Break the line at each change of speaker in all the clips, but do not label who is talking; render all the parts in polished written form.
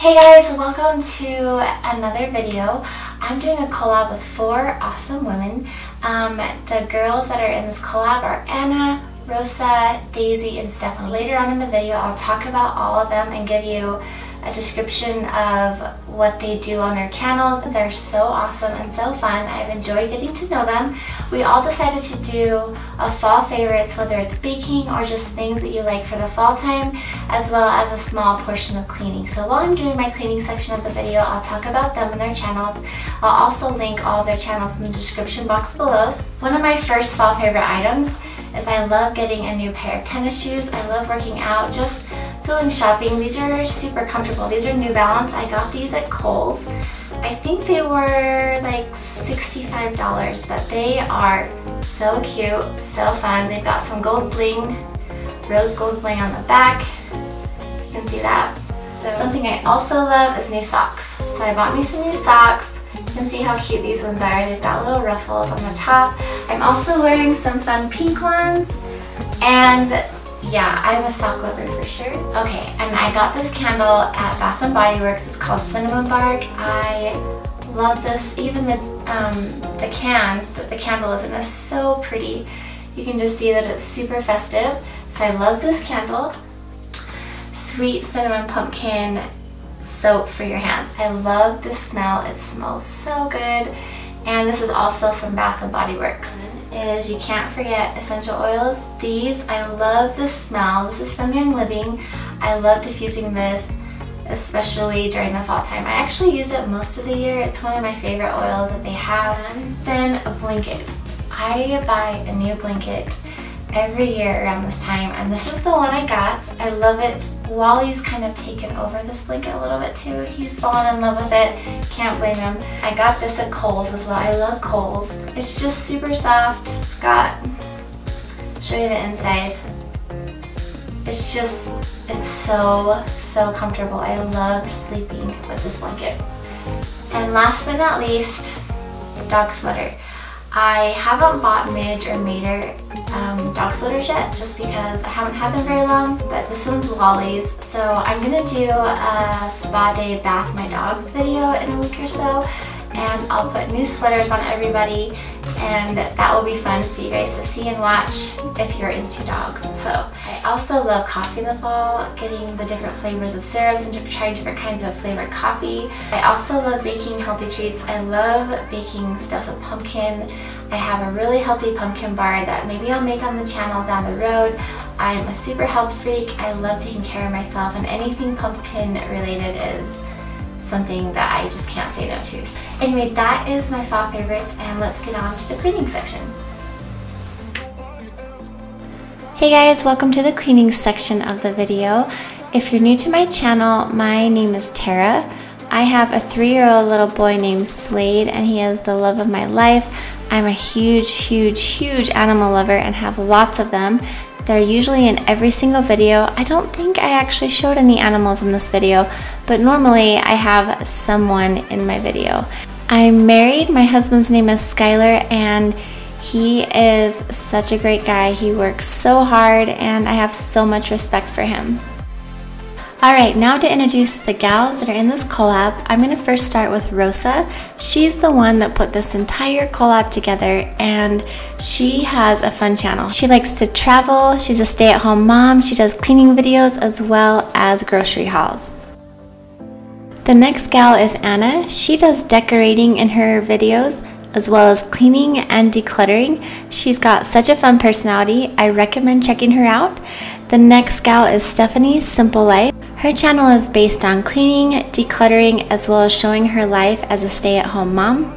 Hey guys, welcome to another video. I'm doing a collab with 4 awesome women. The girls that are in this collab are Anna, Rosa, Daisy, and Stephanie. Later on in the video, I'll talk about all of them and give you a description of what they do on their channels. They're so awesome and so fun. I've enjoyed getting to know them. We all decided to do a fall favorites, whether it's baking or just things that you like for the fall time, as well as a small portion of cleaning. So while I'm doing my cleaning section of the video, I'll talk about them and their channels. I'll also link all of their channels in the description box below. One of my first fall favorite items is I love getting a new pair of tennis shoes. I love working out, just going shopping. These are super comfortable. These are New Balance. I got these at Kohl's. I think they were like $65, but they are so cute, so fun. They've got some gold bling, rose gold bling on the back. You can see that. So something I also love is new socks. So I bought me some new socks. You can see how cute these ones are. They've got little ruffles on the top. I'm also wearing some fun pink ones. And yeah, I'm a sock lover for sure. Okay, and I got this candle at Bath & Body Works. It's called Cinnamon Bark. I love this. Even the can that the candle is in is so pretty. You can just see that it's super festive. So I love this candle. Sweet cinnamon pumpkin soap for your hands. I love this smell. It smells so good. And this is also from Bath & Body Works. Is you can't forget essential oils. These, I love the smell. This is from Young Living. I love diffusing this, especially during the fall time. I actually use it most of the year. It's one of my favorite oils that they have. And then a blanket. I buy a new blanket every year around this time, and this is the one I got. I love it. Wally's kind of taken over this blanket a little bit too. He's fallen in love with it. Can't blame him. I got this at Kohl's as well. I love Kohl's. It's just super soft. It's got, show you the inside. It's so comfortable. I love sleeping with this blanket. And last but not least, dog sweater. I haven't bought Midge or Mater dog sweaters yet, just because I haven't had them very long, but this one's Wally's. So I'm gonna do a spa day bath my dogs video in a week or so, and I'll put new sweaters on everybody, and that will be fun for you guys to see and watch if you're into dogs. So I also love coffee in the fall, getting the different flavors of syrups and trying different kinds of flavored coffee. I also love baking healthy treats. I love baking stuff with pumpkin. I have a really healthy pumpkin bar that maybe I'll make on the channel down the road. I'm a super health freak. I love taking care of myself, and anything pumpkin related is something that I just can't say no to. Anyway, that is my fall favorites, and let's get on to the cleaning section. Hey guys, welcome to the cleaning section of the video. If you're new to my channel, my name is Tara. I have a 3-year-old little boy named Slade, and he is the love of my life. I'm a huge animal lover and have lots of them. They're usually in every single video. I don't think I actually showed any animals in this video, but normally I have someone in my video. I'm married. My husband's name is Skylar, and he is such a great guy. He works so hard, and I have so much respect for him. Alright, now to introduce the gals that are in this collab, I'm going to first start with Rosa. She's the one that put this entire collab together, and she has a fun channel. She likes to travel, she's a stay-at-home mom, she does cleaning videos as well as grocery hauls. The next gal is Anna. She does decorating in her videos as well as cleaning and decluttering. She's got such a fun personality. I recommend checking her out. The next gal is Stephanie's Simple Life. Her channel is based on cleaning, decluttering, as well as showing her life as a stay-at-home mom.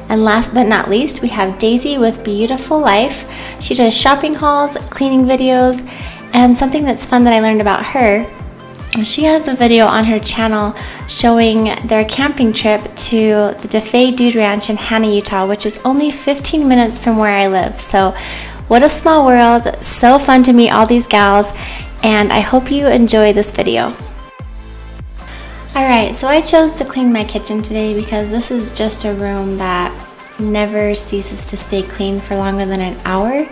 And last but not least, we have Daisy with Beautiful Life. She does shopping hauls, cleaning videos, and something that's fun that I learned about her, she has a video on her channel showing their camping trip to the DeFay Dude Ranch in Hanna, Utah, which is only 15 minutes from where I live. So what a small world. So fun to meet all these gals, and I hope you enjoy this video. Alright, so I chose to clean my kitchen today because this is just a room that never ceases to stay clean for longer than an hour.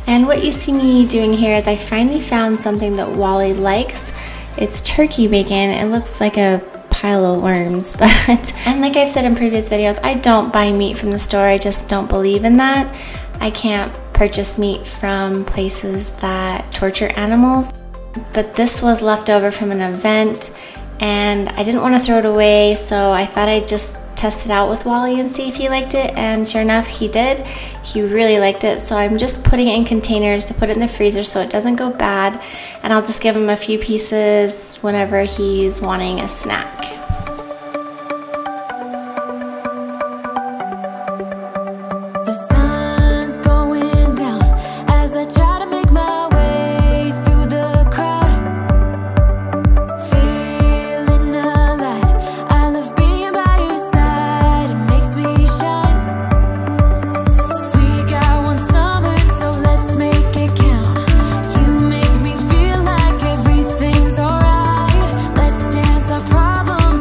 And what you see me doing here is I finally found something that Wally likes.
It's turkey bacon. It looks like a pile of worms, but and like I've said in previous videos, I don't buy meat from the store. I just don't believe in that. I can't purchase meat from places that torture animals. But this was left over from an event and I didn't want to throw it away, so I thought I'd just test it out with Wally and see if he liked it, and sure enough he did. He really liked it, so I'm just putting it in containers to put it in the freezer so it doesn't go bad, and I'll just give him a few pieces whenever he's wanting a snack.
The sun's going down as I try to make my way through the crowd. Feeling alive, I love being by your side, it makes me shine. We got one summer, so let's make it count. You make me feel like everything's alright. Let's dance our problems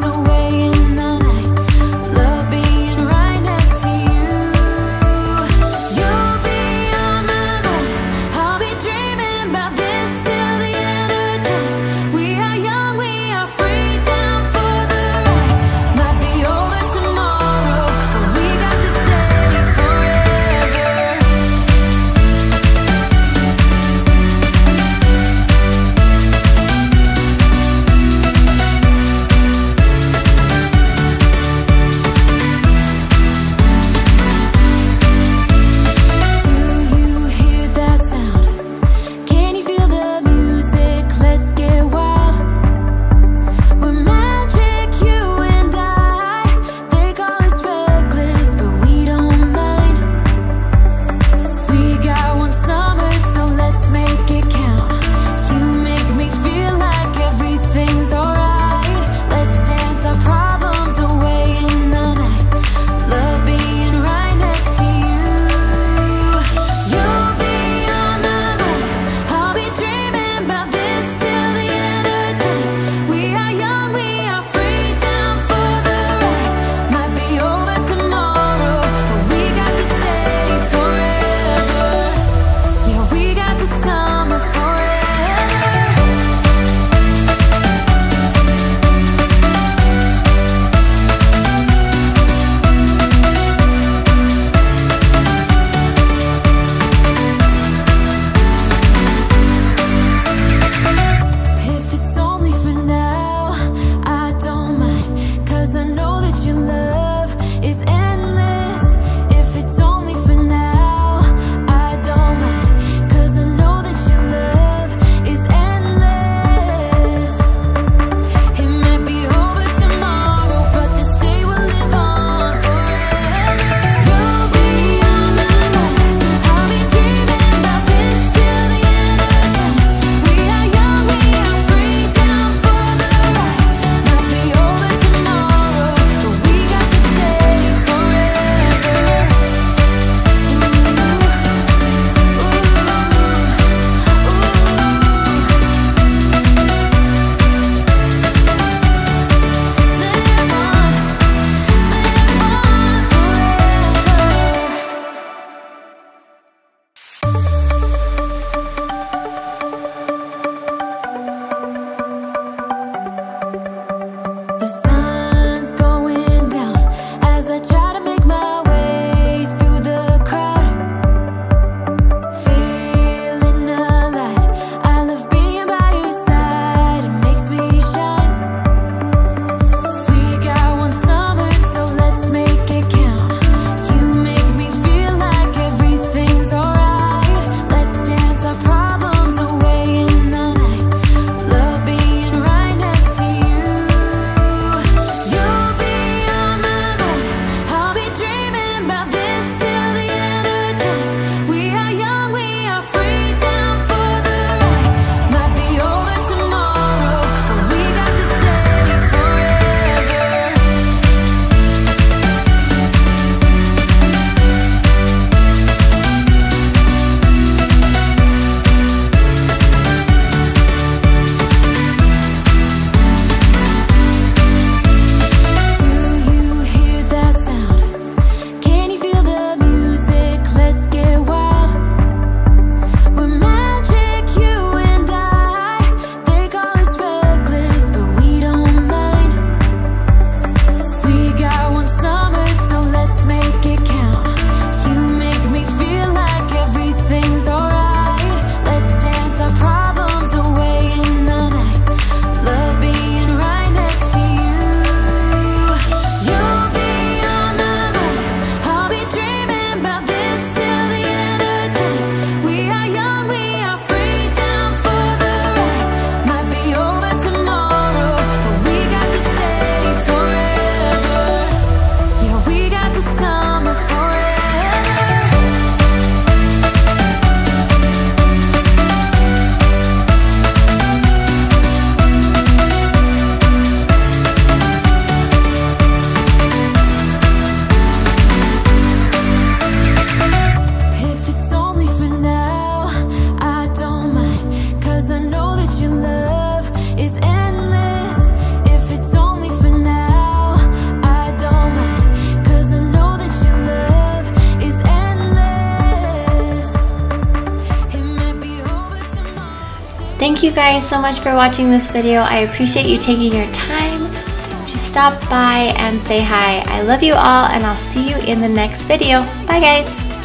Thank you guys so much for watching this video. I appreciate you taking your time to stop by and say hi. I love you all, and I'll see you in the next video. Bye guys.